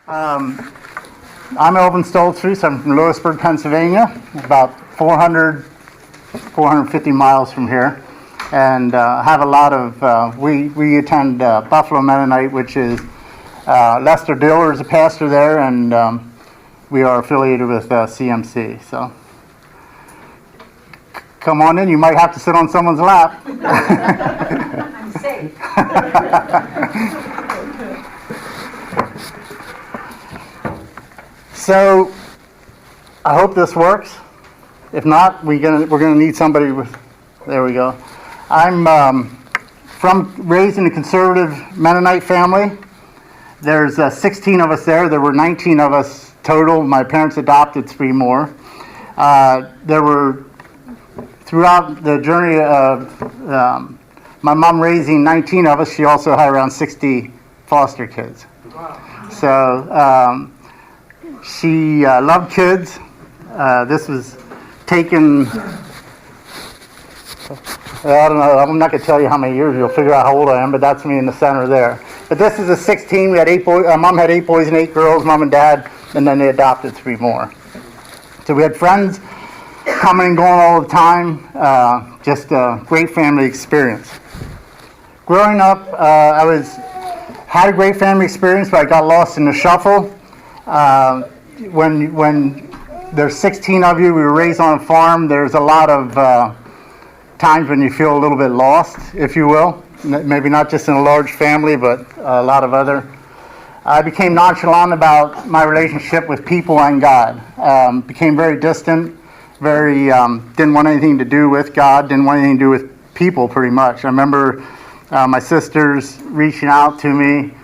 I'm Elvin Stoltzfus. I'm from Lewisburg, Pennsylvania, about 450 miles from here, and have a lot of. We attend Buffalo Mennonite, which is Lester Diller is a pastor there, and we are affiliated with CMC. So come on in. You might have to sit on someone's lap. I'm safe. So I hope this works. If not, we're gonna need somebody with. There we go. I'm raised in a conservative Mennonite family. There's 16 of us there. There were 19 of us total. My parents adopted 3 more. There were throughout the journey of my mom raising 19 of us. She also had around 60 foster kids. Wow. So. She loved kids. This was taken, I don't know, I'm not going to tell you how many years, you'll figure out how old I am, but that's me in the center there. But this is a 16, we had 8 boys, Mom had 8 boys and 8 girls, Mom and Dad, and then they adopted 3 more. So we had friends coming and going all the time, just a great family experience. Growing up, had a great family experience, but I got lost in the shuffle. When there's 16 of you, we were raised on a farm, there's a lot of times when you feel a little bit lost, if you will. Maybe not just in a large family, but a lot of other. I became nonchalant about my relationship with people and God. Became very distant, didn't want anything to do with God, didn't want anything to do with people pretty much. I remember my sisters reaching out to me.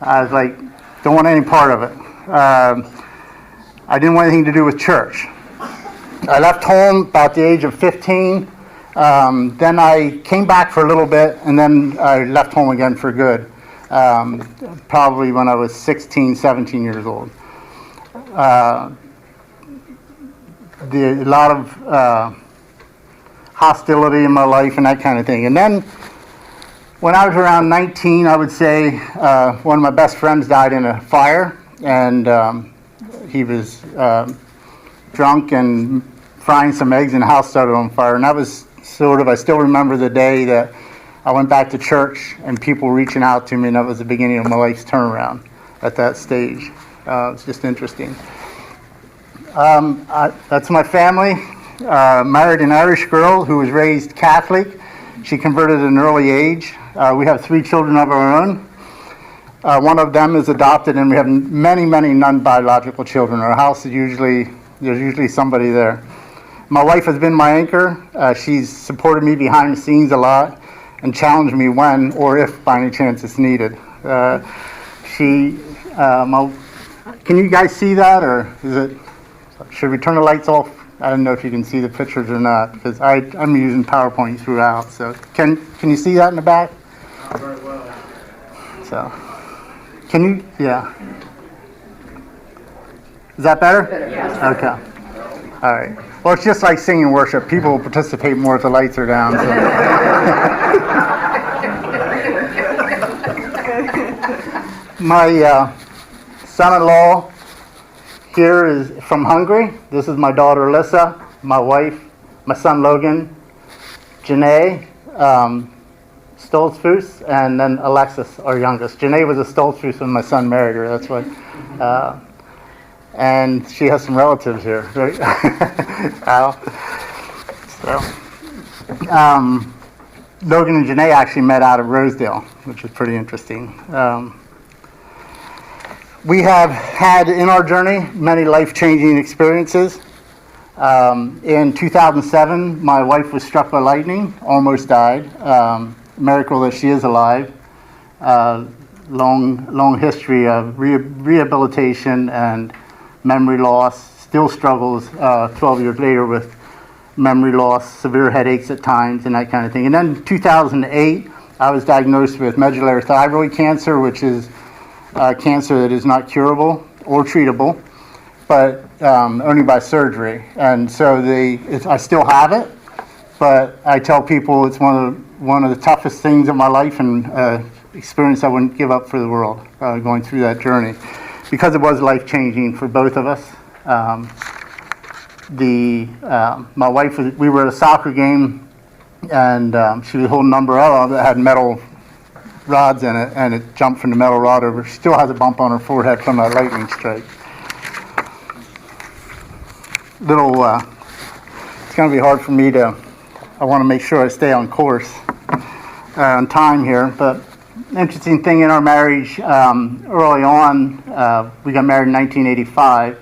I was like, don't want any part of it. I didn't want anything to do with church. I left home about the age of 15. Then I came back for a little bit, and then I left home again for good, probably when I was 16, 17 years old. A lot of hostility in my life and that kind of thing. And then when I was around 19, I would say one of my best friends died in a fire. And he was drunk and frying some eggs, and the house started on fire. And that was I still remember the day that I went back to church and people reaching out to me, and that was the beginning of my life's turnaround at that stage. It's just interesting. That's my family. Married an Irish girl who was raised Catholic. She converted at an early age. We have 3 children of our own. One of them is adopted, and we have many, many non-biological children. Our house there's usually somebody there. My wife has been my anchor. She's supported me behind the scenes a lot and challenged me when or if by any chance it's needed. Can you guys see that, or should we turn the lights off? I don't know if you can see the pictures or not, because I'm using PowerPoint throughout. So can you see that in the back? Not very well. So. Can you? Yeah. Is that better? Yes. Okay. All right. Well, it's just like singing worship. People will participate more if the lights are down. So. My son-in-law here is from Hungary. This is my daughter, Alyssa, my wife, my son, Logan, Janae, Stoltzfus, and then Alexis, our youngest. Janae was a Stoltzfus when my son married her. That's why. And she has some relatives here, right? Al. So, Logan and Janae actually met out of Rosedale, which is pretty interesting. We have had in our journey many life-changing experiences. In 2007, my wife was struck by lightning, almost died. Miracle that she is alive. Long history of rehabilitation and memory loss. Still struggles 12 years later with memory loss, severe headaches at times, and that kind of thing. And then in 2008, I was diagnosed with medullary thyroid cancer, which is cancer that is not curable or treatable, but only by surgery. And so I still have it, but I tell people it's one of the toughest things in my life, and experience I wouldn't give up for the world, going through that journey. because it was life-changing for both of us. My wife, we were at a soccer game, and she was holding an umbrella that had metal rods in it, and it jumped from the metal rod over. She still has a bump on her forehead from that lightning strike. It's going to be hard for me I want to make sure I stay on course, on time here, but interesting thing in our marriage, early on, we got married in 1985.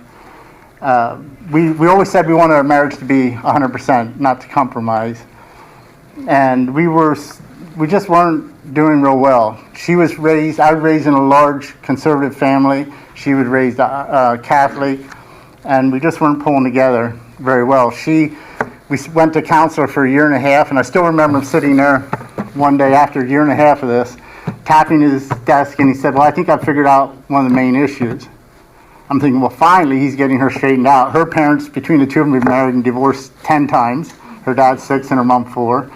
We always said we wanted our marriage to be 100%, not to compromise. And we just weren't doing real well. I was raised in a large conservative family. She was raised Catholic, and we just weren't pulling together very well. We went to counselor for a year and a half, and I still remember him sitting there one day after a year and a half of this, tapping his desk, and he said, well, I think I figured out one of the main issues. I'm thinking, well, finally, he's getting her straightened out. Her parents, between the two of them, have been married and divorced 10 times. Her dad's 6 and her mom 4.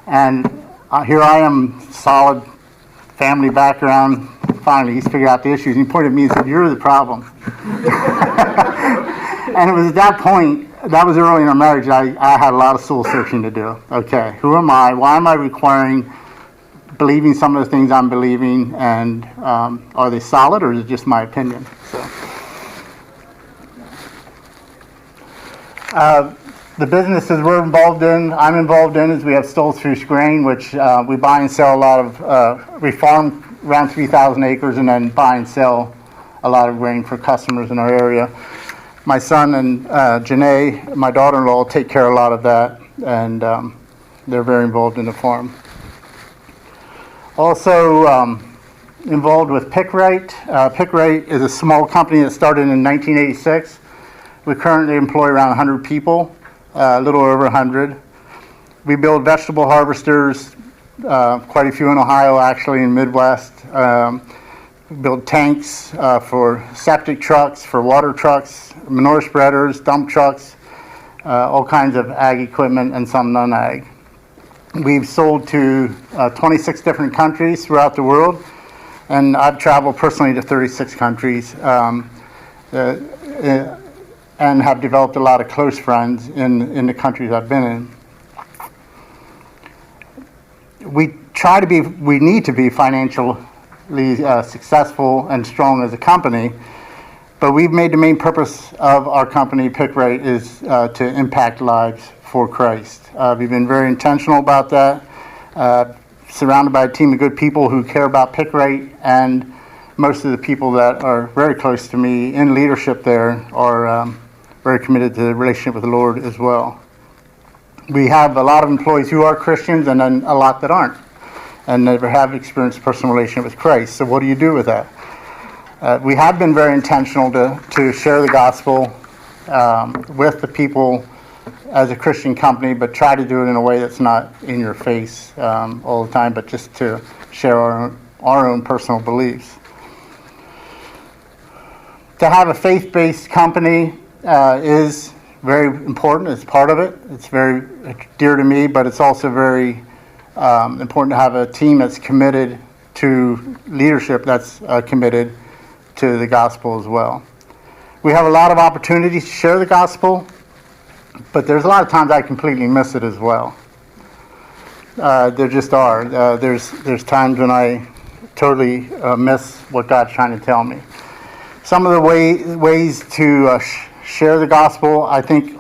And here I am, solid family background. Finally, he's figured out the issues. And he pointed at me and said, you're the problem. And it was at that point, that was early in our marriage, I had a lot of soul searching to do. Okay, who am I? Why am I believing some of the things I'm believing? And are they solid, or is it just my opinion? The businesses I'm involved in, is we have Stoles Through Grain, which we buy and sell a lot of, we farm around 3,000 acres and then buy and sell a lot of grain for customers in our area. My son and Janae, my daughter-in-law, take care of a lot of that, and they're very involved in the farm. Also involved with Pickrite. Pickrite is a small company that started in 1986. We currently employ around 100 people, a little over 100. We build vegetable harvesters, quite a few in Ohio, actually, in the Midwest. We build tanks for septic trucks, for water trucks, manure spreaders, dump trucks, all kinds of ag equipment and some non-ag. We've sold to 26 different countries throughout the world, and I've traveled personally to 36 countries. And have developed a lot of close friends in the countries I've been in. We need to be financially successful and strong as a company, but we've made the main purpose of our company, Pickrite, is to impact lives for Christ. We've been very intentional about that, surrounded by a team of good people who care about Pickrite, and most of the people that are very close to me in leadership there are very committed to the relationship with the Lord as well. We have a lot of employees who are Christians and then a lot that aren't and never have experienced a personal relationship with Christ. So what do you do with that? We have been very intentional to share the gospel with the people as a Christian company, but try to do it in a way that's not in your face all the time, but just to share our own personal beliefs. To have a faith-based company is very important. It's part of it. It's very dear to me, but it's also very important to have a team that's committed to leadership, that's committed to the gospel as well. We have a lot of opportunities to share the gospel, but there's a lot of times I completely miss it as well. There just are. There's times when I totally miss what God's trying to tell me. Some of the ways to share the gospel, I think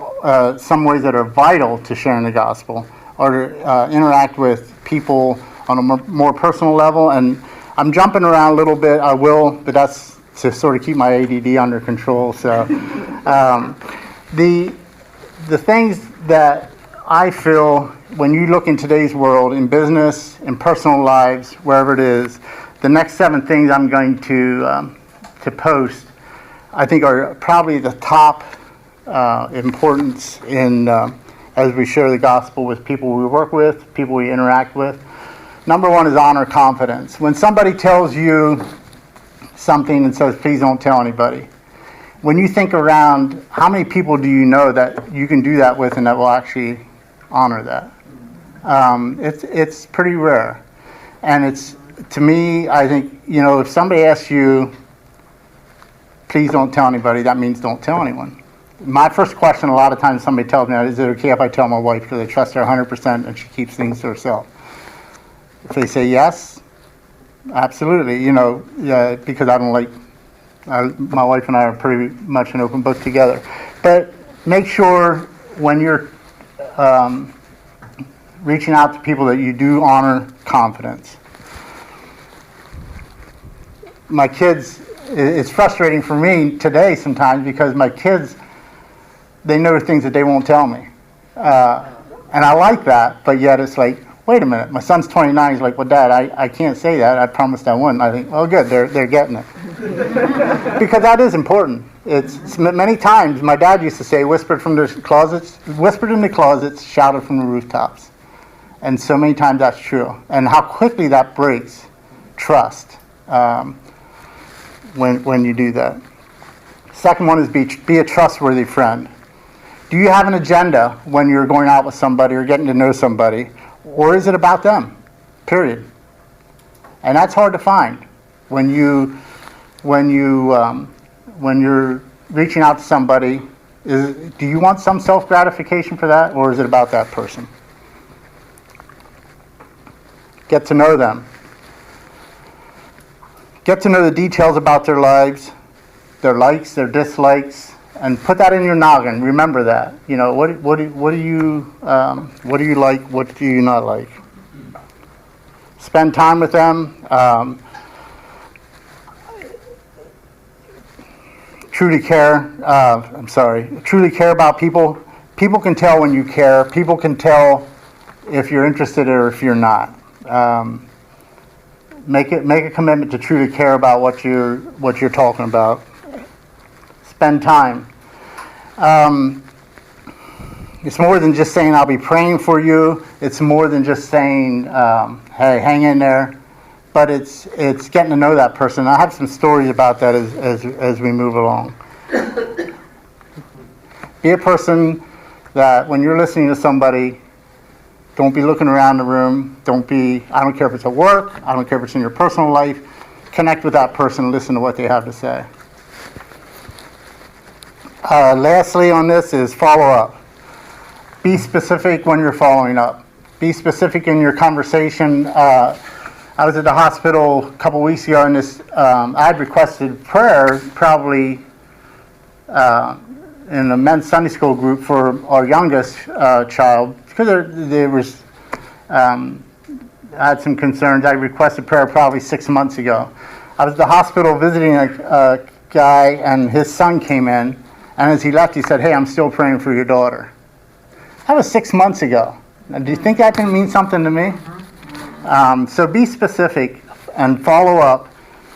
some ways that are vital to sharing the gospel are to interact with people on a more personal level. And I'm jumping around a little bit, I will, but that's to sort of keep my ADD under control. So the things that I feel when you look in today's world, in business, in personal lives, wherever it is, the next 7 things I'm going to post, I think are probably the top importance in as we share the gospel with people we work with, people we interact with. Number 1 is honor confidence. When somebody tells you something and says, please don't tell anybody, when you think around, how many people do you know that you can do that with and that will actually honor that? It's pretty rare. And it's, to me, I think, if somebody asks you, please don't tell anybody, that means don't tell anyone. My first question, a lot of times somebody tells me, is it okay if I tell my wife, because I trust her 100% and she keeps things to herself? If they say yes, absolutely, because I don't like, my wife and I are pretty much an open book together. But make sure when you're reaching out to people that you do honor confidence. My kids, it's frustrating for me today sometimes because my kids, they know things that they won't tell me. And I like that, but yet it's like, wait a minute, my son's 29, he's like, well, Dad, I can't say that, I promised I wouldn't. I think, oh, good, they're getting it. Because that is important. It's many times, my dad used to say, whispered in the closets, shouted from the rooftops. And so many times that's true. And how quickly that breaks trust when you do that. Second one is be a trustworthy friend. Do you have an agenda when you're going out with somebody or getting to know somebody? Or is it about them? Period. And that's hard to find when you're reaching out to somebody. Do you want some self-gratification for that, or is it about that person? Get to know them. Get to know the details about their lives, their likes, their dislikes, and put that in your noggin. Remember that. What do you like? What do you not like? Spend time with them. Truly care. Truly care about people. People can tell when you care. People can tell if you're interested or if you're not. Make a commitment to truly care about what you're talking about. Spend time. It's more than just saying I'll be praying for you. It's more than just saying, hey, hang in there. But it's getting to know that person. I have some stories about that as we move along. Be a person that when you're listening to somebody, don't be looking around the room. I don't care if it's at work. I don't care if it's in your personal life. Connect with that person and listen to what they have to say. Lastly on this is follow up. Be specific when you're following up. Be specific in your conversation. I was at the hospital a couple weeks ago, and I had requested prayer probably in the men's Sunday school group for our youngest child, because there was I had some concerns. I requested prayer probably 6 months ago. I was at the hospital visiting a guy, and his son came in, and as he left, he said, "Hey, I'm still praying for your daughter." That was 6 months ago. Now, do you think that can mean something to me? So be specific and follow up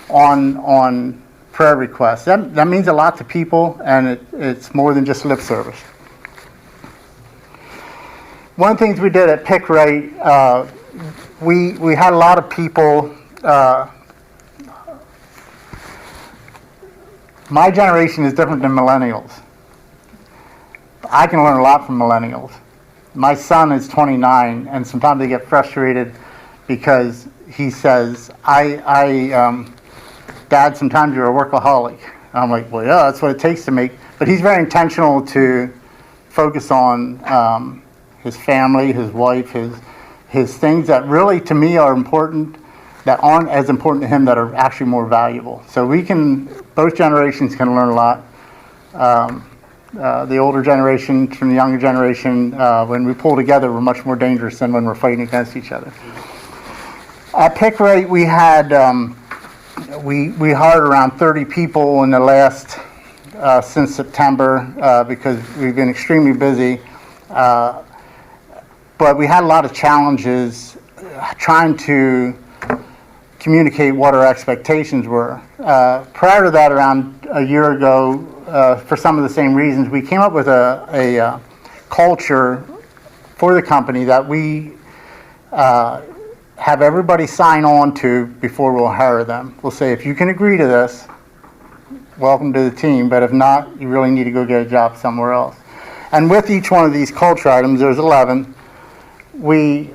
on prayer requests. That means a lot to people, and it's more than just lip service. One of the things we did at Pick Right, we had a lot of people. My generation is different than millennials. I can learn a lot from millennials. My son is 29, and sometimes they get frustrated because he says, Dad, sometimes you're a workaholic. I'm like, well, yeah, that's what it takes to make. But he's very intentional to focus on his family, his wife, his things that really, to me, are important, that aren't as important to him, that are actually more valuable. So both generations can learn a lot. The older generation from the younger generation, when we pull together, we're much more dangerous than when we're fighting against each other. At Pick Right, we had we hired around 30 people in the last since September because we've been extremely busy. But we had a lot of challenges trying to communicate what our expectations were. Prior to that, around a year ago, for some of the same reasons, we came up with a culture for the company that we have everybody sign on to before we'll hire them. We'll say, if you can agree to this, welcome to the team, but if not, you really need to go get a job somewhere else. And with each one of these culture items, there's 11, we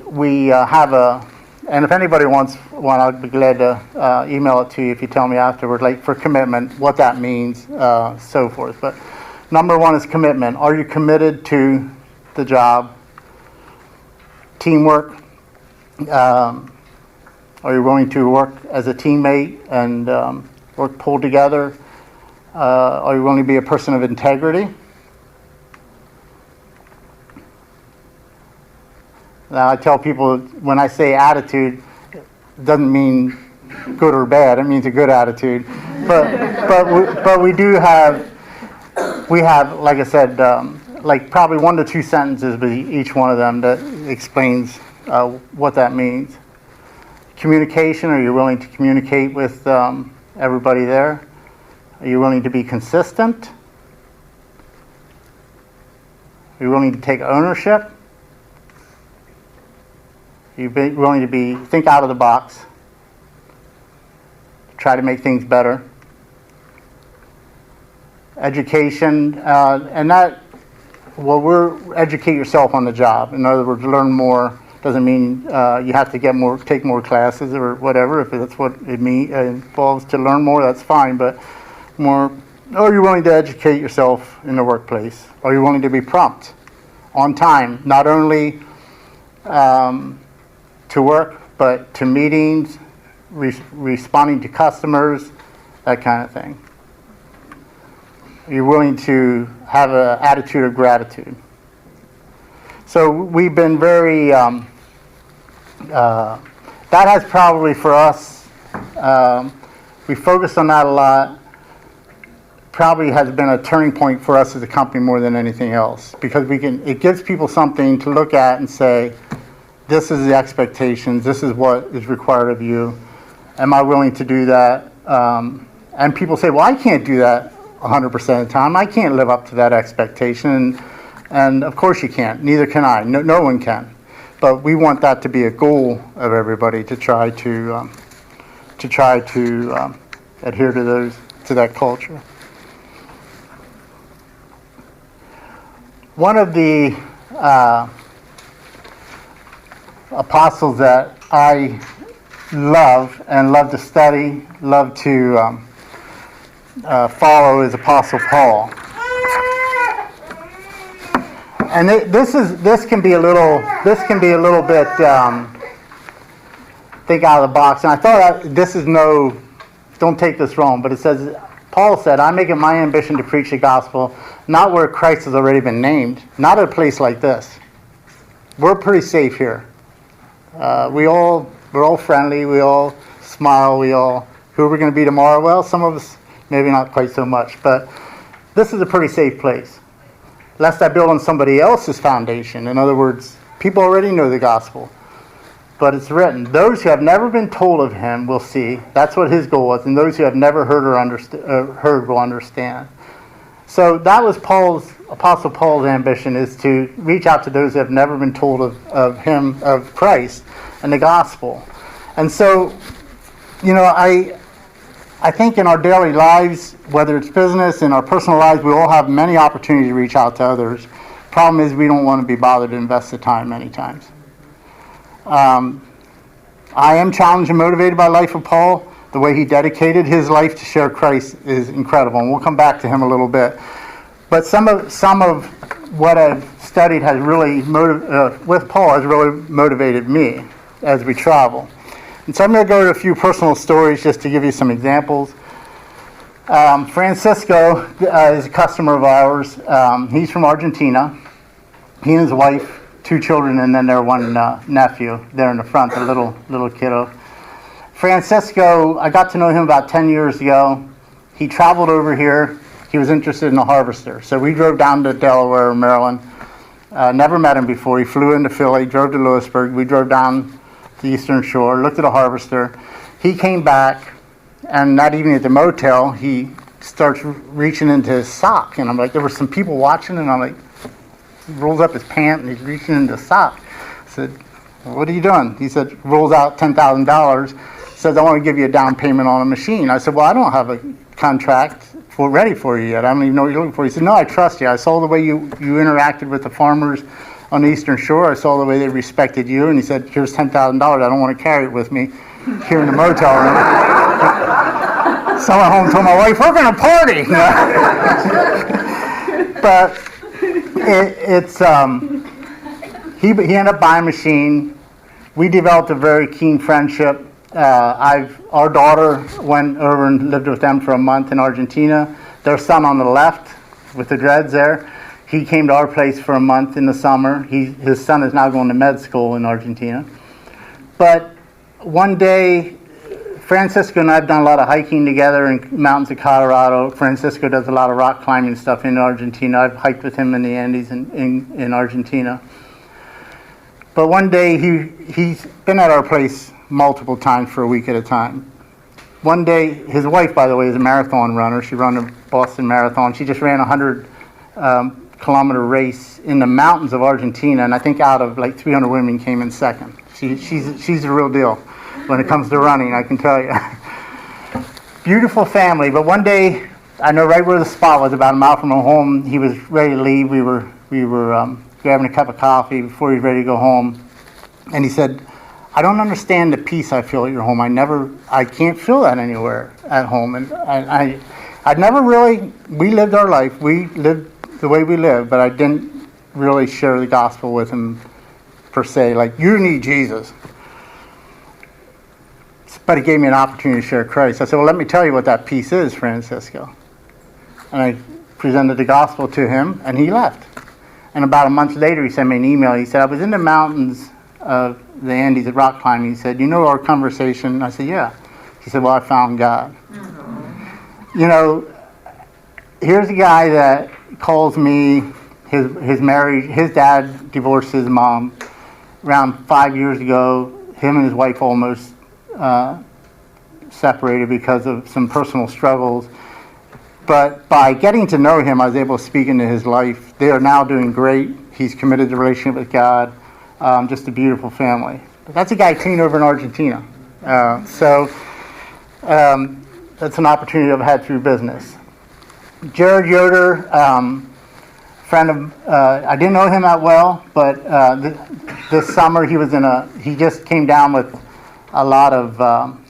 have a and if anybody wants one, I'd be glad to email it to you if you tell me afterward, like for commitment, what that means, so forth. But number one is commitment. Are you committed to the job? Teamwork. Are you willing to work as a teammate and work pulled together? Are you willing to be a person of integrity? Now, I tell people when I say attitude, it doesn't mean good or bad. It means a good attitude. But we do have, like I said, like probably 1 to 2 sentences with each one of them that explains what that means. Communication, are you willing to communicate with everybody there? Are you willing to be consistent? Are you willing to take ownership? Are you willing to think out of the box? Try to make things better. Education, and that, educate yourself on the job. In other words, learn more. Doesn't mean you have to take more classes or whatever. If that's what it involves to learn more, that's fine. But more, are you willing to educate yourself in the workplace? Are you willing to be prompt, on time, not only to work, but to meetings, responding to customers, that kind of thing? Are you willing to have an attitude of gratitude? So we've been very, that has probably for us, we focused on that a lot, probably has been a turning point for us as a company more than anything else, because it gives people something to look at and say, this is the expectations, this is what is required of you. Am I willing to do that? And people say, well, I can't do that 100% of the time. I can't live up to that expectation. And of course you can't. Neither can I. No one can. But we want that to be a goal of everybody to try to adhere to that culture. One of the apostles that I love to study, love to follow is Apostle Paul. And this can be a little bit think out of the box. And I thought don't take this wrong, but it says, Paul said, I make it my ambition to preach the gospel, not where Christ has already been named, not at a place like this. We're pretty safe here. We're all friendly, we all smile, who are we going to be tomorrow? Well, some of us maybe not quite so much, but this is a pretty safe place. Lest I build on somebody else's foundation. In other words, people already know the gospel. But it's written, those who have never been told of him will see. That's what his goal was. And those who have never heard will understand. So that was Apostle Paul's ambition, is to reach out to those who have never been told of him, of Christ, and the gospel. And so, I think in our daily lives, whether it's business, in our personal lives, we all have many opportunities to reach out to others. Problem is, we don't want to be bothered to invest the time many times. I am challenged and motivated by the life of Paul. The way he dedicated his life to share Christ is incredible, and we'll come back to him a little bit. But some of what I've studied has really with Paul has really motivated me as we travel. And so I'm going to go to a few personal stories just to give you some examples. Francisco is a customer of ours. He's from Argentina. He and his wife, 2 children, and then their one nephew there in the front, the little kiddo. Francisco, I got to know him about 10 years ago. He traveled over here. He was interested in a harvester. So we drove down to Delaware, Maryland. Never met him before. He flew into Philly, drove to Lewisburg. We drove down the Eastern Shore, looked at a harvester. He came back, and not even at the motel, he starts reaching into his sock. And I'm like, there were some people watching, and I'm like, he rolls up his pant, and he's reaching into his sock. I said, well, what are you doing? He said, rolls out $10,000, says, I want to give you a down payment on a machine. I said, well, I don't have a contract ready for you yet. I don't even know what you're looking for. He said, no, I trust you. I saw the way you interacted with the farmers. on the Eastern Shore. I saw the way they respected you. And he said, here's $10,000. I don't want to carry it with me here in the motel room. So I went home and told my wife, we're going to party. But he ended up buying a machine. We developed a very keen friendship. Our daughter went over and lived with them for a month in Argentina. Their son on the left with the dreads there, he came to our place for a month in the summer. His son is now going to med school in Argentina. But one day, Francisco and I have done a lot of hiking together in mountains of Colorado. Francisco does a lot of rock climbing stuff in Argentina. I've hiked with him in the Andes in Argentina. But one day, he's been at our place multiple times for a week at a time. One day, his wife, by the way, is a marathon runner. She ran the Boston Marathon. She just ran a 100-kilometer race in the mountains of Argentina, and I think out of like 300 women came in second. She's the real deal when it comes to running, I can tell you. Beautiful family, but one day, I know right where the spot was, about a mile from our home. He was ready to leave. We were grabbing a cup of coffee before he was ready to go home, and he said, I don't understand the peace I feel at your home. I can't feel that anywhere at home. And I'd never really, we lived our life. We lived the way we lived, but I didn't really share the gospel with him per se, like, you need Jesus. But he gave me an opportunity to share Christ. I said, well, let me tell you what that peace is, Francisco. And I presented the gospel to him, and he left. And about a month later, he sent me an email. He said, I was in the mountains of the Andes at rock climbing. He said, you know our conversation? I said, yeah. He said, well, I found God. Mm-hmm. You know, here's a guy that calls me, his marriage, his dad divorced his mom around 5 years ago. Him and his wife almost separated because of some personal struggles. But by getting to know him, I was able to speak into his life. They are now doing great. He's committed to a relationship with God. Just a beautiful family. But that's a guy clean over in Argentina. So that's an opportunity I've had through business. Jared Yoder, friend of, I didn't know him that well, but this summer he just came down with a lot of,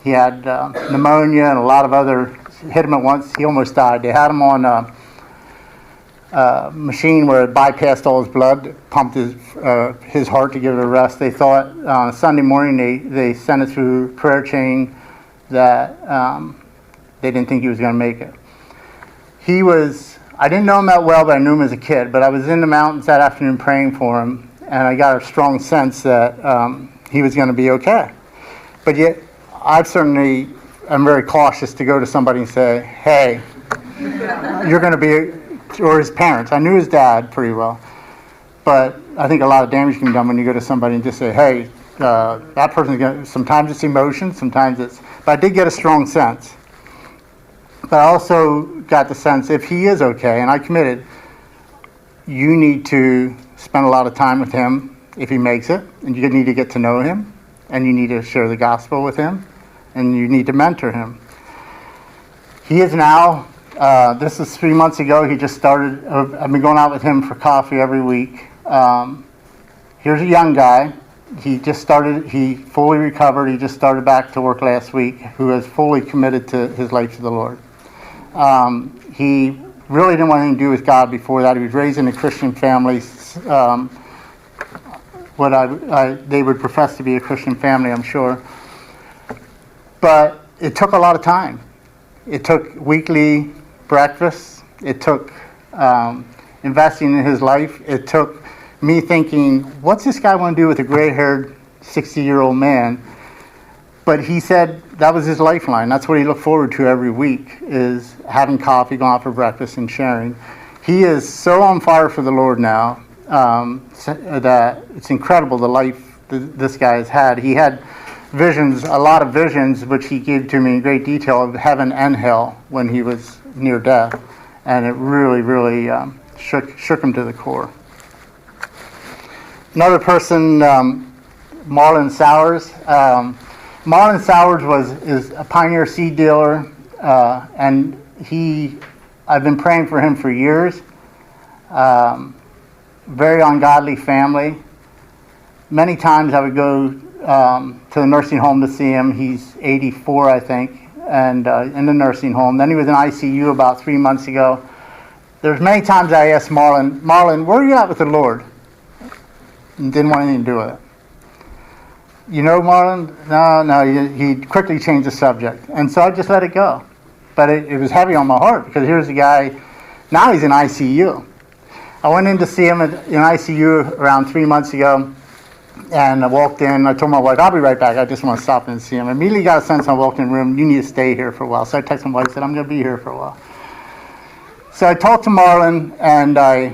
he had pneumonia and a lot of other, hit him at once. He almost died. They had him on machine where it bypassed all his blood, pumped his heart to give it a rest. They thought on Sunday morning they sent it through prayer chain that they didn't think he was going to make it. I didn't know him that well, but I knew him as a kid. But I was in the mountains that afternoon praying for him, and I got a strong sense that he was going to be okay. But yet, I'm very cautious to go to somebody and say, hey, you're going to be, or his parents. I knew his dad pretty well. But I think a lot of damage can be done when you go to somebody and just say, hey, that person's going to, sometimes it's emotion, sometimes it's, but I did get a strong sense. But I also got the sense if he is okay, and I committed, you need to spend a lot of time with him if he makes it, and you need to get to know him, and you need to share the gospel with him, and you need to mentor him. He is now, this is 3 months ago, he just started, I've been going out with him for coffee every week. Here's a young guy. He fully recovered. He just started back to work last week, who has fully committed to his life to the Lord. He really didn't want anything to do with God before that. He was raised in a Christian family, they would profess to be a Christian family, I'm sure. But it took a lot of time. It took weekly breakfasts. It took investing in his life. It took me thinking, what's this guy want to do with a gray-haired 60-year-old man? But he said that was his lifeline. That's what he looked forward to every week, is having coffee, going out for breakfast, and sharing. He is so on fire for the Lord now that it's incredible the life this guy has had. He had visions, a lot of visions, which he gave to me in great detail, of heaven and hell when he was near death. And it really, really shook him to the core. Another person, Marlin Sowards. Marlin Sowards is a pioneer seed dealer, and I've been praying for him for years. very ungodly family. Many times I would go to the nursing home to see him. He's 84, I think, and in the nursing home. Then he was in ICU about 3 months ago. There's many times I asked Marlin, where are you at with the Lord? And didn't want anything to do with it. You know, Marlin? No, he quickly changed the subject. And so I just let it go. But it was heavy on my heart because here's a guy, now he's in ICU. I went in to see him in ICU around 3 months ago, and I walked in. I told my wife, I'll be right back. I just want to stop in and see him. I immediately got a sense when I walked in the room, you need to stay here for a while. So I texted my wife, said, I'm going to be here for a while. So I talked to Marlin, and I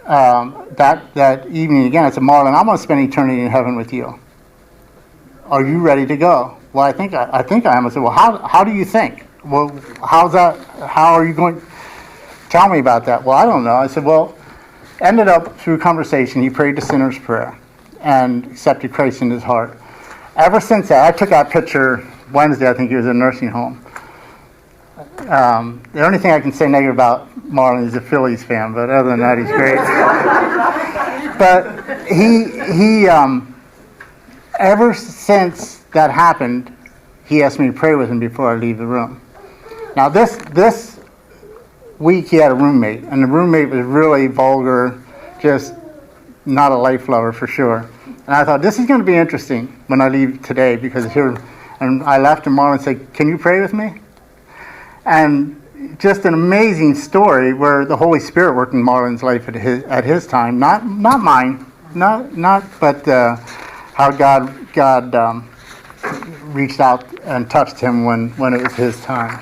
that evening again, I said, Marlin, I'm going to spend eternity in heaven with you. Are you ready to go? Well, I think I am. I said, well, how do you think? Well, how's that? How are you going? Tell me about that. Well, I don't know. I said, well, ended up through conversation, he prayed the sinner's prayer and accepted Christ in his heart. Ever since that, I took that picture Wednesday. I think he was in a nursing home. The only thing I can say negative about Marlin is a Phillies fan, but other than that, he's great. But he ever since that happened, he asked me to pray with him before I leave the room. Now this week he had a roommate, and the roommate was really vulgar, just not a life lover for sure. And I thought, this is going to be interesting when I leave today, because here, and I left and Marlin said, can you pray with me? And just an amazing story where the Holy Spirit worked in Marlin's life at his time, not mine, but how God reached out and touched him when it was his time.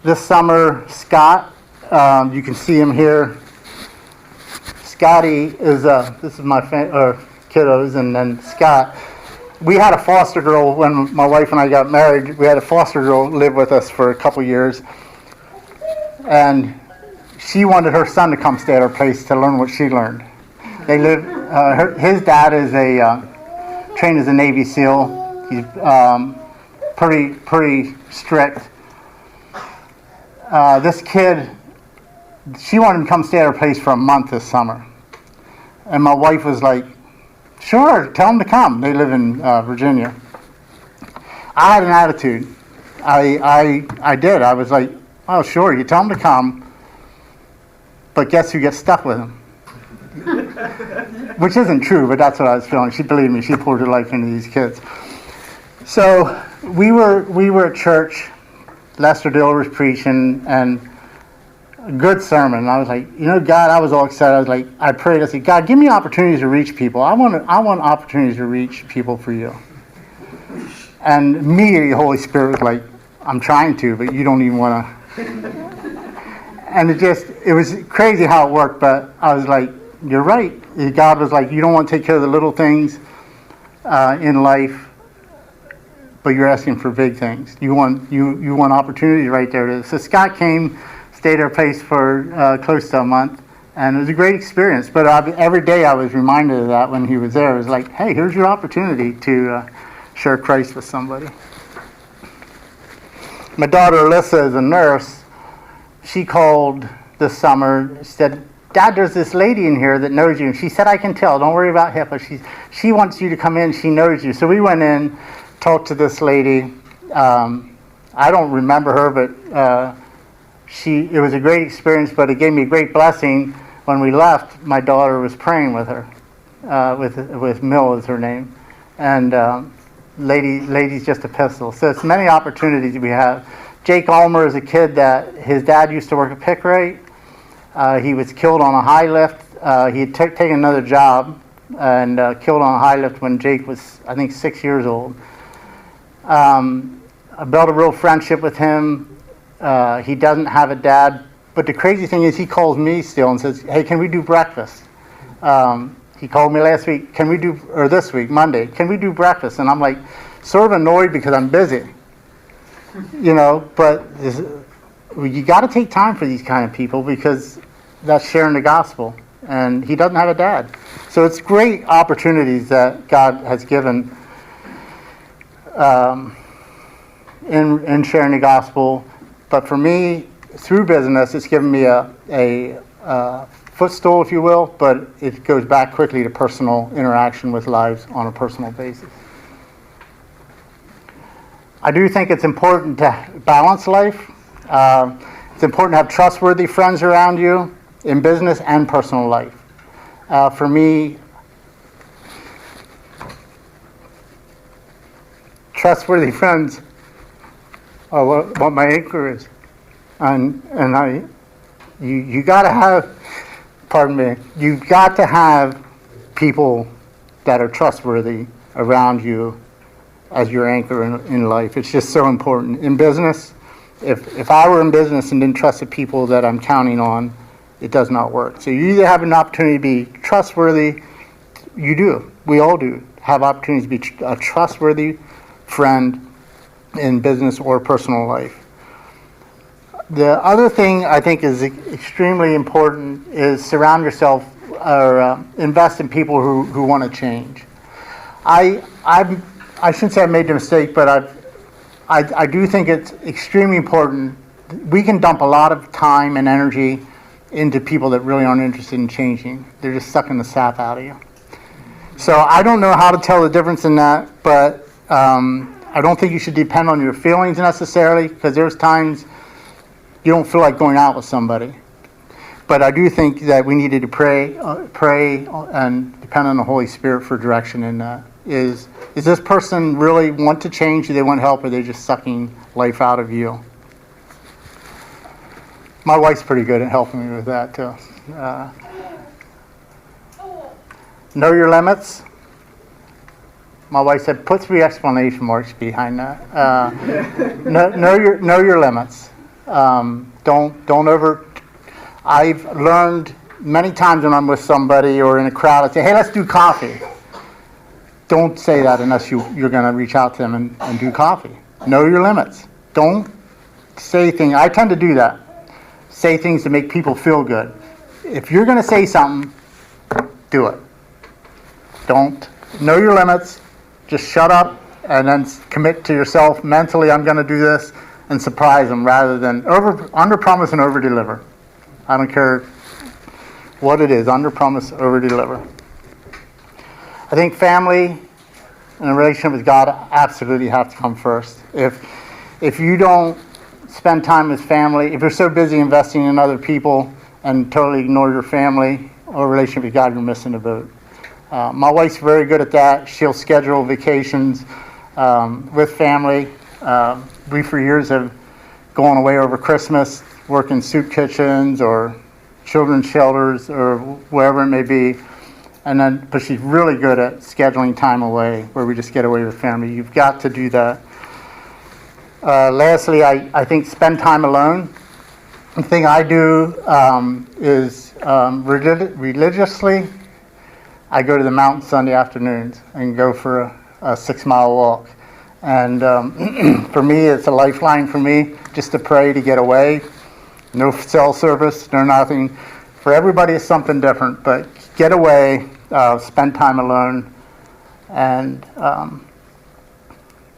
This summer, Scott, you can see him here. Scotty is this is my kiddos, and then Scott. We had a foster girl when my wife and I got married. We had a foster girl live with us for a couple years, and she wanted her son to come stay at her place to learn what she learned. They live. His dad is trained as a Navy SEAL. He's pretty strict. This kid, she wanted him to come stay at her place for a month this summer, and my wife was like, sure, tell him to come. They live in Virginia. I had an attitude. I did. I was like, oh, sure, you tell him to come, but guess who gets stuck with him? Which isn't true, but that's what I was feeling. She believed me. She poured her life into these kids. So we were at church. Lester Dill was preaching, and a good sermon. I was like, God, I was all excited. I was like, I prayed. I said, God, give me opportunities to reach people. I want opportunities to reach people for you. And immediately the Holy Spirit was like, I'm trying to, but you don't even want to. And it was crazy how it worked, but I was like, you're right. God was like, you don't want to take care of the little things in life, but you're asking for big things. You want opportunities right there. So Scott came, stayed at our place for close to a month, and it was a great experience. But every day I was reminded of that when he was there. It was like, hey, here's your opportunity to share Christ with somebody. My daughter Alyssa is a nurse. She called this summer. She said, Dad, there's this lady in here that knows you. And she said, I can tell. Don't worry about HIPAA. She wants you to come in. She knows you. So we went in, talked to this lady. I don't remember her, but it was a great experience, but it gave me a great blessing. When we left, my daughter was praying with her, with Mill is her name, and lady's just a pistol. So it's many opportunities we have. Jake Ulmer is a kid that his dad used to work at Pick Rate. He was killed on a high lift. He had taken another job and killed on a high lift when Jake was, I think, 6 years old. I built a real friendship with him. He doesn't have a dad, but the crazy thing is he calls me still and says, hey, can we do breakfast? He called me last week, or this week, Monday, can we do breakfast? And I'm like, sort of annoyed because I'm busy, but you got to take time for these kind of people because that's sharing the gospel, and he doesn't have a dad. So it's great opportunities that God has given in sharing the gospel. But for me, through business, it's given me a footstool, if you will, but it goes back quickly to personal interaction with lives on a personal basis. I do think it's important to balance life. It's important to have trustworthy friends around you in business and personal life. For me, trustworthy friends are what my anchor is. And you got to have, pardon me, you've got to have people that are trustworthy around you as your anchor in life. It's just so important. In business, if I were in business and didn't trust the people that I'm counting on, it does not work. So you either have an opportunity to be trustworthy, you do, we all do, have opportunities to be a trustworthy friend in business or personal life. The other thing I think is extremely important is surround yourself or invest in people who want to change. I shouldn't say I made the mistake, but I do think it's extremely important. We can dump a lot of time and energy into people that really aren't interested in changing. They're just sucking the sap out of you. So I don't know how to tell the difference in that, but I don't think you should depend on your feelings necessarily, because there's times you don't feel like going out with somebody. But I do think that we needed to pray and depend on the Holy Spirit for direction in that. Is this person really want to change? Do they want help, or are they just sucking life out of you? My wife's pretty good at helping me with that too. Know your limits. My wife said, put 3 exclamation marks behind that. Know your limits. Don't over. I've learned many times when I'm with somebody or in a crowd, I say, hey, let's do coffee. Don't say that unless you're going to reach out to them and do coffee. Know your limits. Don't say things. I tend to do that. Say things to make people feel good. If you're going to say something, do it. Don't. Know your limits. Just shut up and then commit to yourself mentally, I'm going to do this, and surprise them rather than under promise and over deliver. I don't care what it is, under promise, over deliver. I think family and a relationship with God absolutely have to come first. If you don't spend time with family, if you're so busy investing in other people and totally ignore your family or relationship with God, you're missing the boat. My wife's very good at that. She'll schedule vacations with family. We for years have gone away over Christmas, working soup kitchens or children's shelters or wherever it may be. But she's really good at scheduling time away where we just get away with family. You've got to do that. Lastly, I think spend time alone. The thing I do is religiously, I go to the mountain Sunday afternoons and go for a 6-mile walk. And for me, it's a lifeline for me just to pray to get away. No cell service, no nothing. For everybody, it's something different, but get away, spend time alone, and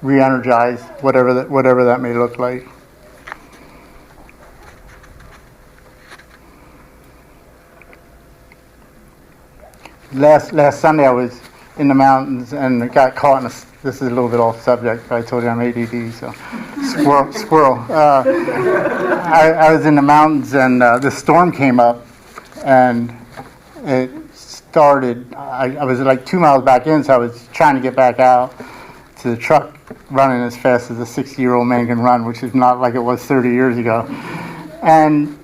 re-energize, whatever that may look like. Last Sunday I was in the mountains and got caught in this is a little bit off subject, but I told you I'm ADD, so squirrel. I was in the mountains and this storm came up and it started, I was like 2 miles back in, so I was trying to get back out to the truck running as fast as a 60-year-old man can run, which is not like it was 30 years ago. And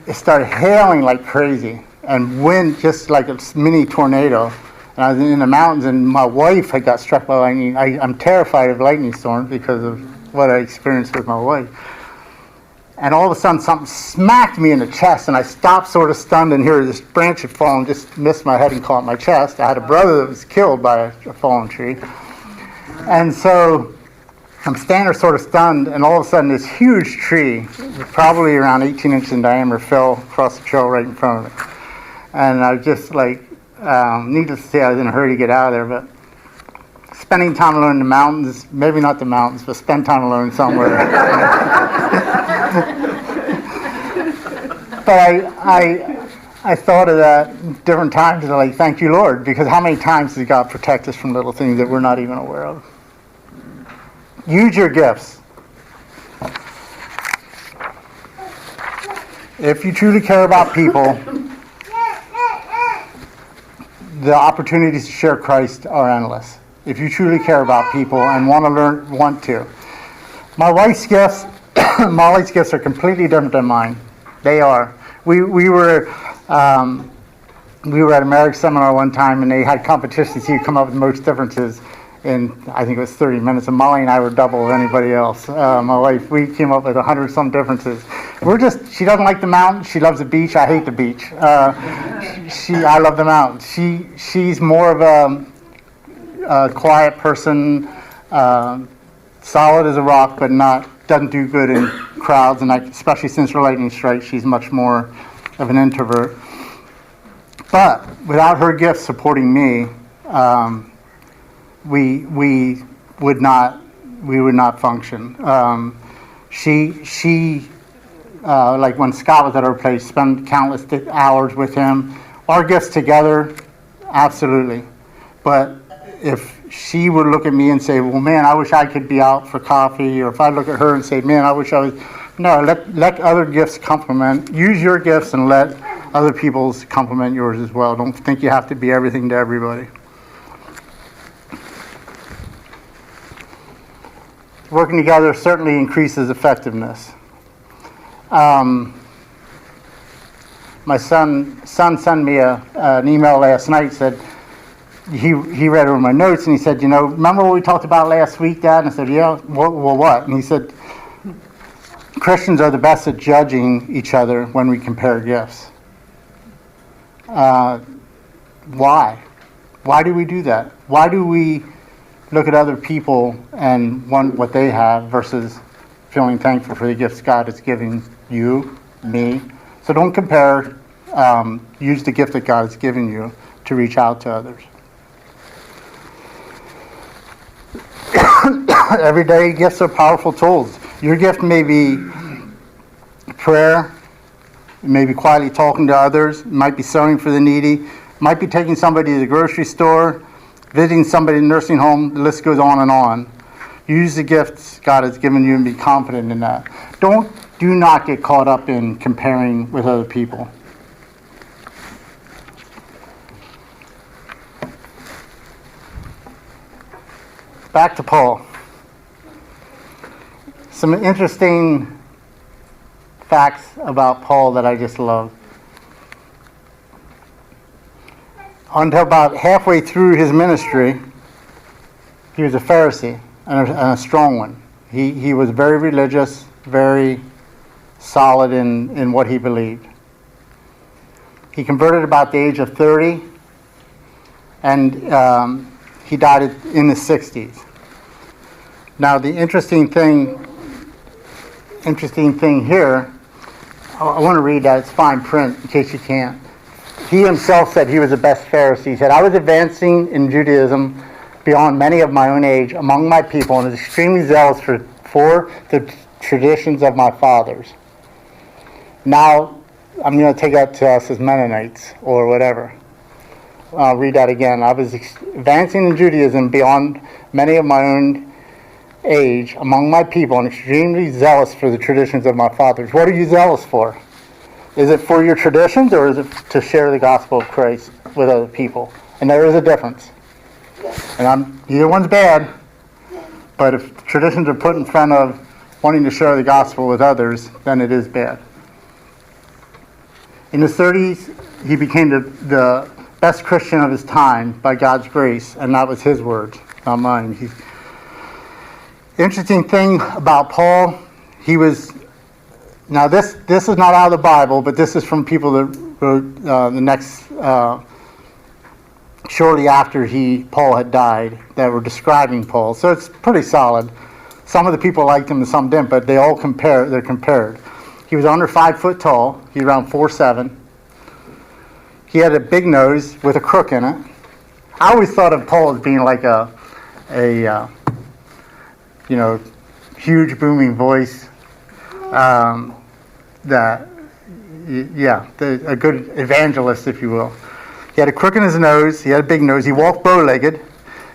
it started hailing like crazy and wind just like a mini tornado. And I was in the mountains and my wife had got struck by lightning. I'm terrified of lightning storms because of what I experienced with my wife. And all of a sudden something smacked me in the chest and I stopped sort of stunned, and here this branch had fallen, just missed my head and caught my chest. I had a brother that was killed by a fallen tree. And so I'm standing there sort of stunned, and all of a sudden this huge tree, probably around 18 inches in diameter, fell across the trail right in front of me. And I was just like, needless to say, I was in a hurry to get out of there, but spending time alone in the mountains, maybe not the mountains, but spend time alone somewhere. But I thought of that different times, and like, thank you, Lord, because how many times does God protect us from little things that we're not even aware of? Use your gifts. If you truly care about people, the opportunities to share Christ are endless. If you truly care about people and want to. My wife's gifts, Molly's gifts are completely different than mine. They are. We were at a marriage seminar one time, and they had competitions to see who come up with the most differences in, I think it was 30 minutes, and Molly and I were double of anybody else. My wife, we came up with 100-some differences. She doesn't like the mountains. She loves the beach. I hate the beach. I love the mountains. She's more of a quiet person, solid as a rock, but doesn't do good in crowds, and especially since her lightning strike, she's much more of an introvert. But without her gifts supporting me, we would not function. She like when Scott was at our place, spent countless hours with him. Our gifts together, absolutely. But if she would look at me and say, well, man, I wish I could be out for coffee, or if I look at her and say, man, I wish I was, no, let other gifts complement. Use your gifts and let other people's complement yours as well. Don't think you have to be everything to everybody. Working together certainly increases effectiveness. My son sent me an email last night. Said he read over my notes, and he said, remember what we talked about last week, Dad? And I said, yeah. Well, what? And he said, Christians are the best at judging each other when we compare gifts. Why? Why do we do that? Why do we look at other people and want what they have versus feeling thankful for the gifts God is giving you, me? So don't compare. Use the gift that God has given you to reach out to others. Everyday gifts are powerful tools. Your gift may be prayer, it may be quietly talking to others, it might be sewing for the needy, it might be taking somebody to the grocery store, visiting somebody in a nursing home. The list goes on and on. Use the gifts God has given you and be confident in that. Do not get caught up in comparing with other people. Back to Paul. Some interesting facts about Paul that I just love. Until about halfway through his ministry, he was a Pharisee, and a strong one. He was very religious, very solid in what he believed. He converted about the age of 30, and he died in the 60s. Now, the interesting thing here, I want to read that. It's fine print in case you can't. He himself said he was the best Pharisee. He said, I was advancing in Judaism beyond many of my own age among my people, and was extremely zealous for the traditions of my fathers. Now, I'm going to take that to us as Mennonites or whatever. I'll read that again. I was advancing in Judaism beyond many of my own age among my people, and extremely zealous for the traditions of my fathers. What are you zealous for? Is it for your traditions, or is it to share the gospel of Christ with other people? And there is a difference. And either one's bad, but if traditions are put in front of wanting to share the gospel with others, then it is bad. In his 30s, he became the best Christian of his time by God's grace, and that was his words, not mine. Interesting thing about Paul, he was, now this is not out of the Bible, but this is from people that wrote the next, shortly after Paul had died, that were describing Paul. So it's pretty solid. Some of the people liked him and some didn't, but they're compared. He was under 5 foot tall. He was around 4'7". He had a big nose with a crook in it. I always thought of Paul as being like a huge booming voice that a good evangelist, if you will. He had a crook in his nose. He had a big nose. He walked bow-legged.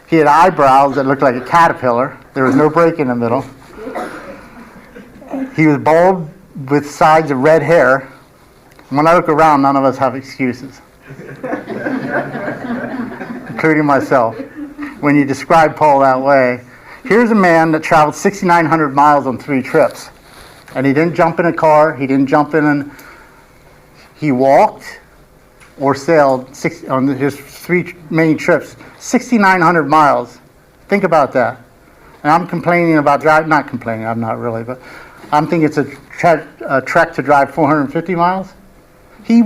He had eyebrows that looked like a caterpillar. There was no break in the middle. He was bald with sides of red hair. When I look around, none of us have excuses, including myself. When you describe Paul that way, here's a man that traveled 6,900 miles on 3 trips. And he didn't jump in a car. He didn't jump in. He walked or sailed on his 3 main trips, 6,900 miles. Think about that. And I'm complaining about driving. Not complaining, I'm not really, but I'm thinking it's a trek to drive 450 miles. He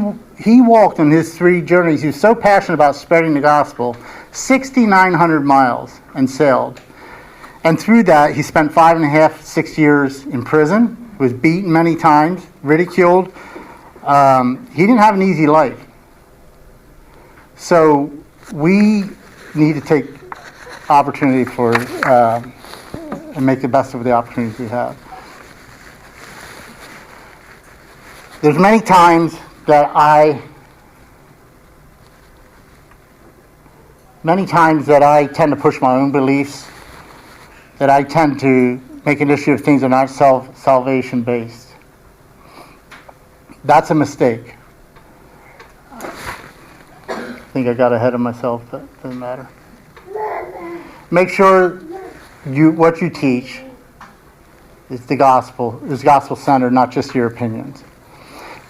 walked on his 3 journeys. He was so passionate about spreading the gospel, 6,900 miles, and sailed. And through that, he spent 5.5, 6 years in prison. Was beaten many times, ridiculed. He didn't have an easy life. So we need to take opportunity for and make the best of the opportunities we have. There's many times that I tend to push my own beliefs, that I tend to make an issue of things that are not salvation based. That's a mistake. I think I got ahead of myself, but it doesn't matter. Make sure what you teach is the gospel, is gospel centered, not just your opinions.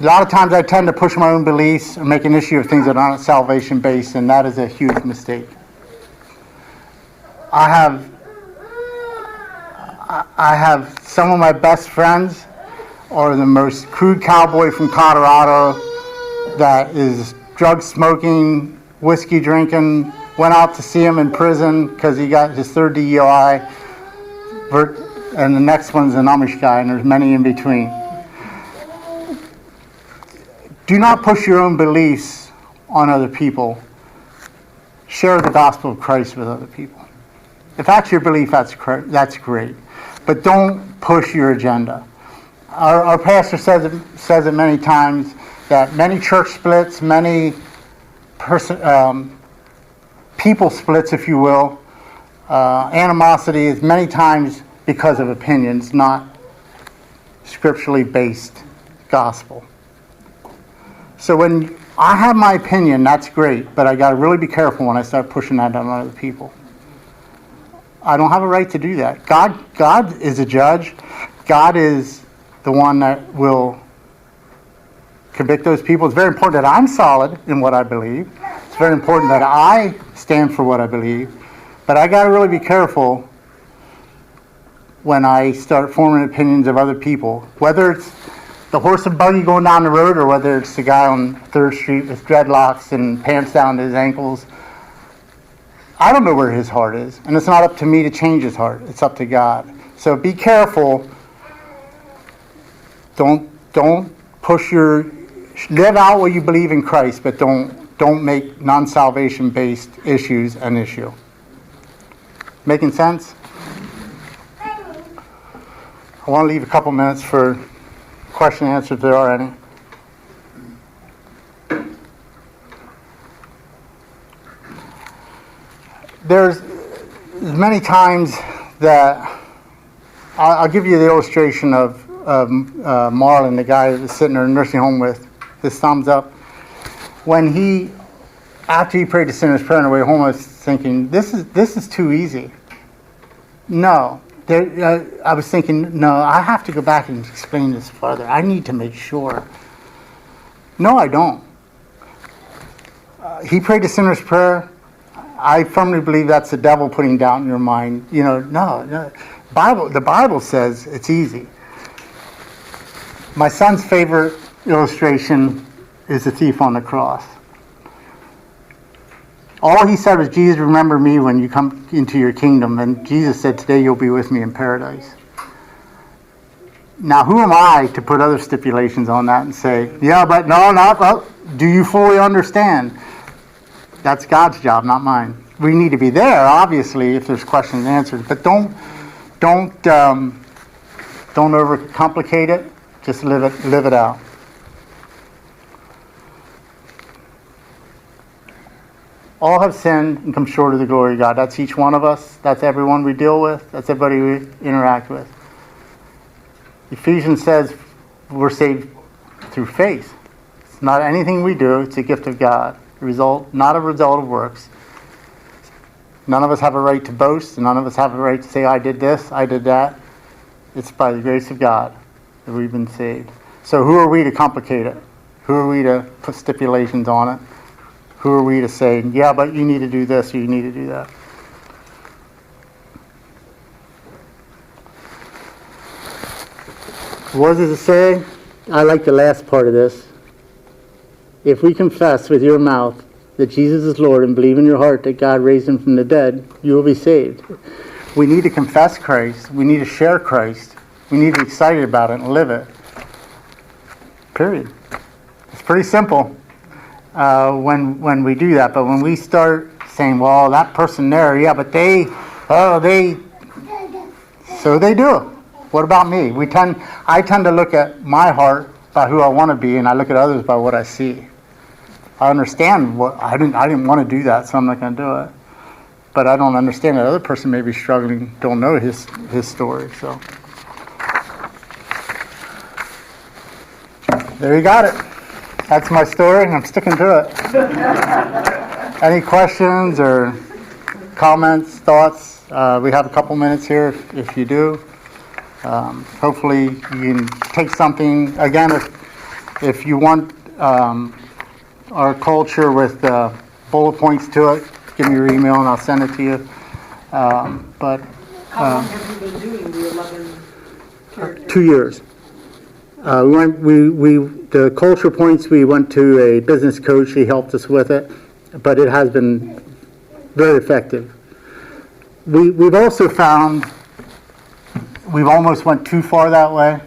A lot of times I tend to push my own beliefs and make an issue of things that are not salvation based, and that is a huge mistake. I have some of my best friends are the most crude cowboy from Colorado that is drug smoking, whiskey drinking, went out to see him in prison because he got his 3rd DUI, and the next one's an Amish guy, and there's many in between. Do not push your own beliefs on other people. Share the gospel of Christ with other people. If that's your belief, that's great. But don't push your agenda. Our pastor says it many times that many church splits, many people splits, if you will, animosity is many times because of opinions, not scripturally based gospel. So when I have my opinion, that's great, but I got to really be careful when I start pushing that on other people. I don't have a right to do that. God is a judge. God is the one that will convict those people. It's very important that I'm solid in what I believe. It's very important that I stand for what I believe. But I got to really be careful when I start forming opinions of other people, whether it's the horse and buggy going down the road or whether it's the guy on 3rd Street with dreadlocks and pants down to his ankles. I don't know where his heart is, and it's not up to me to change his heart. It's up to God. So be careful. Don't live out what you believe in Christ, but don't make non-salvation based issues an issue. Making sense? I want to leave a couple minutes for question and answer if there are any. There's many times that I'll give you the illustration of Marlin, the guy that was sitting there in a nursing home with his thumbs up. When after he prayed the sinner's prayer on the way home, I was thinking, this is too easy. No. I was thinking, no, I have to go back and explain this further. I need to make sure. No, I don't. He prayed the sinner's prayer. I firmly believe that's the devil putting doubt in your mind. No. The Bible says it's easy. My son's favorite illustration is the thief on the cross. All he said was, Jesus, remember me when you come into your kingdom. And Jesus said, today you'll be with me in paradise. Now, who am I to put other stipulations on that and say, yeah, but no, not, do you fully understand? That's God's job, not mine. We need to be there, obviously, if there's questions and answers. But don't overcomplicate it. Just live it out. All have sinned and come short of the glory of God. That's each one of us. That's everyone we deal with. That's everybody we interact with. Ephesians says we're saved through faith. It's not anything we do. It's a gift of God. Not a result of works. None of us have a right to boast. None of us have a right to say, I did this, I did that. It's by the grace of God that we've been saved. So who are we to complicate it? Who are we to put stipulations on it? Who are we to say, yeah, but you need to do this or you need to do that? What does it say? I like the last part of this. If we confess with your mouth that Jesus is Lord and believe in your heart that God raised him from the dead, you will be saved. We need to confess Christ. We need to share Christ. We need to be excited about it and live it. Period. It's pretty simple when we do that. But when we start saying, well, that person there, yeah, but so they do. What about me? I tend to look at my heart by who I want to be, and I look at others by what I see. I understand I didn't want to do that, so I'm not going to do it. But I don't understand that other person may be struggling, don't know his story. So there you got it. That's my story, and I'm sticking to it. Any questions or comments, thoughts? We have a couple minutes here if you do. Hopefully you can take something. Again, if you want our culture with bullet points to it, give me your email and I'll send it to you. How long have you been doing the 11 characters? 2 years. The culture points, we went to a business coach. He helped us with it, but it has been very effective. We've also found we've almost went too far that way.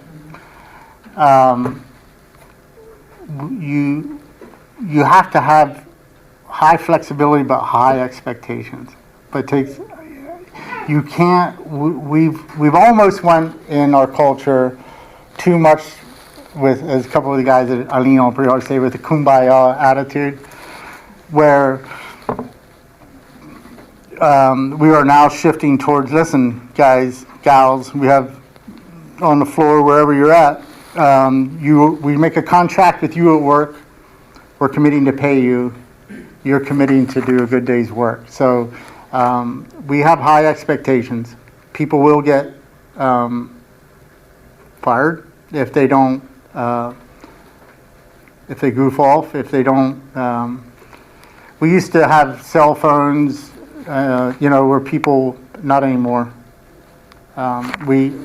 You have to have high flexibility but high expectations. But you can't. We've almost went in our culture too much with, as a couple of the guys that I lean on pretty hard, say, with the kumbaya attitude, where we are now shifting towards, listen, guys, gals, we have on the floor wherever you're at, we make a contract with you at work, we're committing to pay you, you're committing to do a good day's work. So we have high expectations. People will get fired if they don't, if they goof off, if they don't. We used to have cell phones, where people, not anymore.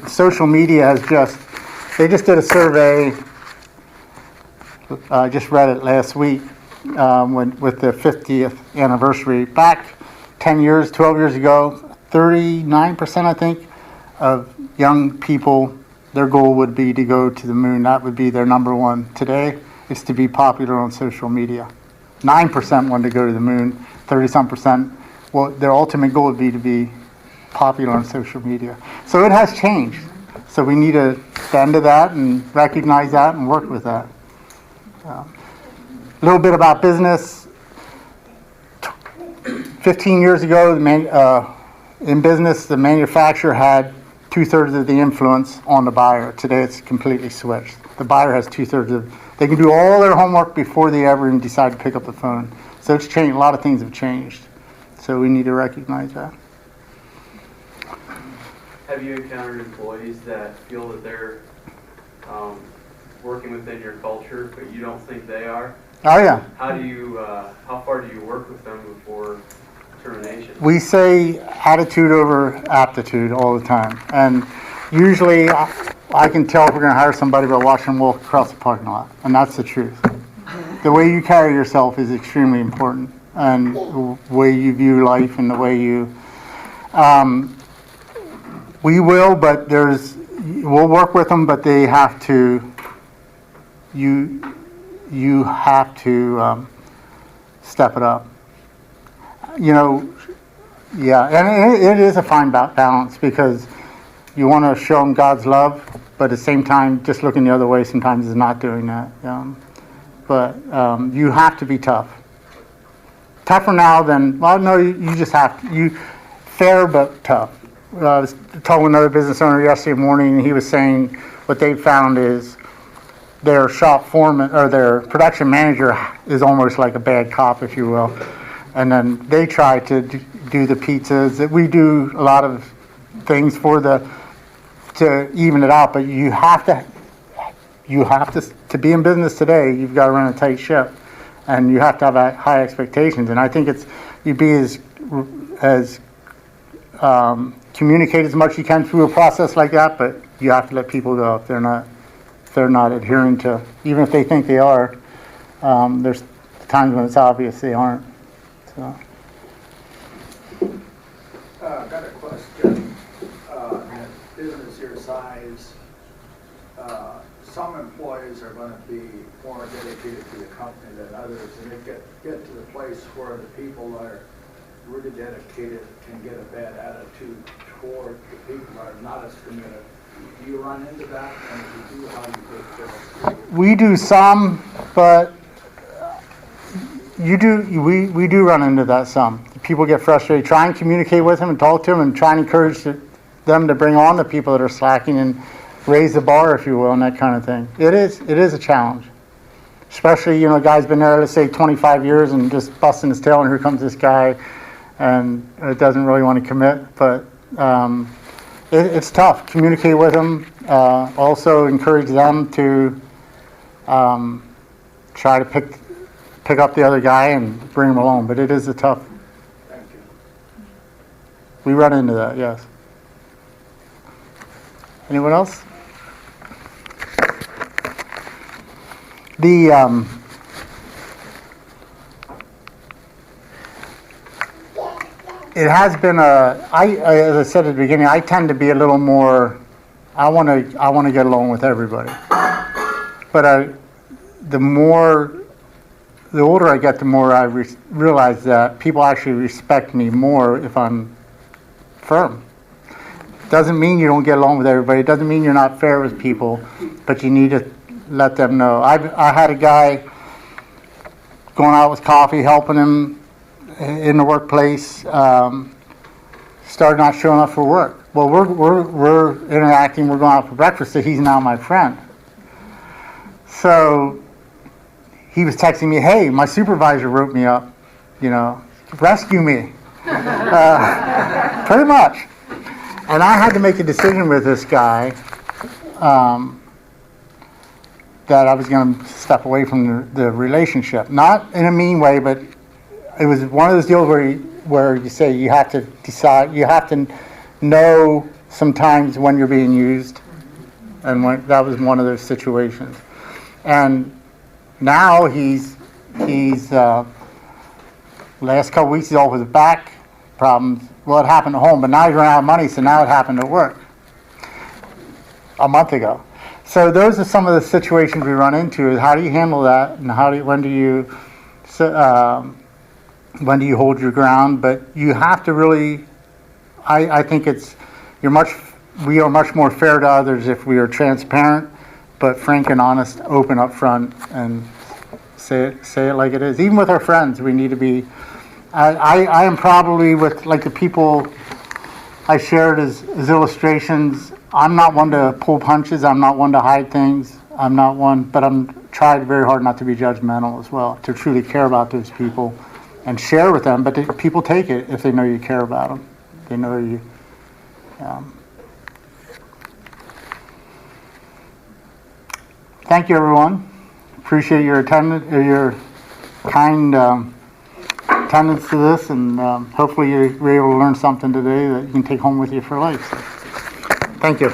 Social media they just did a survey. I just read it last week with the 50th anniversary. Back 10 years, 12 years ago, 39%, I think, of young people, their goal would be to go to the moon. That would be their number one. Today, it's to be popular on social media. 9% wanted to go to the moon, 30-some%. Well, their ultimate goal would be to be popular on social media. So it has changed. So we need to stand to that and recognize that and work with that. A little bit about business. 15 years ago, in business, the manufacturer had 2/3 of the influence on the buyer. Today, it's completely switched. The buyer has 2/3 they can do all their homework before they ever even decide to pick up the phone. So it's changed. A lot of things have changed. So we need to recognize that. Have you encountered employees that feel that they're working within your culture, but you don't think they are? Oh, yeah. How far do you work with them before termination? We say attitude over aptitude all the time. And usually I can tell if we're going to hire somebody by watching them walk across the parking lot. And that's the truth. The way you carry yourself is extremely important. And the way you view life and the way you... we will, but we'll work with them, but they have to... You have to step it up. Yeah, and it is a fine balance because you want to show them God's love, but at the same time, just looking the other way sometimes is not doing that. But you have to be tough. tougher now than, well, no, you just have to, fair but tough. I was talking with another business owner yesterday morning, and he was saying what they found is their shop foreman, or their production manager is almost like a bad cop, if you will. And then they try to do the pizzas. That we do a lot of things to even it out, but you have to be in business today, you've got to run a tight ship, and you have to have high expectations. And I think you'd be as communicate as much as you can through a process like that, but you have to let people go if they're not adhering to, even if they think they are. There's times when it's obvious they aren't. So. Got a question. In a business your size, some employees are going to be more dedicated to the company than others, and they get to the place where the people that are really dedicated can get a bad attitude toward the people that are not as committed. Do you run into that? And if you do, how do you take care of it? We do some, but we do run into that some. People get frustrated. Try and communicate with them and talk to them and try and encourage them to bring on the people that are slacking and raise the bar, if you will, and that kind of thing. It is a challenge. Especially, a guy's been there, let's say, 25 years and just busting his tail, and here comes this guy, and it doesn't really want to commit. But it's tough. Communicate with them. Also encourage them to try to pick up the other guy and bring him along. But it is a tough. Thank you. We run into that, yes. Anyone else? It has been as I said at the beginning, I tend to be a little more, I want to get along with everybody. But the older I get, the more I realize that people actually respect me more if I'm firm. Doesn't mean you don't get along with everybody. It doesn't mean you're not fair with people, but you need to let them know. I had a guy going out with coffee, helping him in the workplace, started not showing up for work. Well, we're interacting, we're going out for breakfast, so he's now my friend. So he was texting me, hey, my supervisor wrote me up, rescue me. Pretty much. And I had to make a decision with this guy that I was going to step away from the relationship. Not in a mean way, but it was one of those deals where you say you have to decide, you have to know sometimes when you're being used, and that was one of those situations. And now he's last couple weeks he's all with back problems. Well, it happened at home, but now he's run out of money, so now it happened at work a month ago. So those are some of the situations we run into. Is how do you handle that, and when do you hold your ground? But you have to really. I think we are much more fair to others if we are transparent, but frank and honest, open up front, and say it like it is. Even with our friends, we need to be. I am probably with like the people I shared as illustrations. I'm not one to pull punches. I'm not one to hide things. I'm not one, but I'm tried very hard not to be judgmental as well, to truly care about those people and share with them. But people take it if they know you care about them. They know you. Thank you, everyone. Appreciate your attendance, your kind attendance to this, and hopefully you were able to learn something today that you can take home with you for life. Thank you.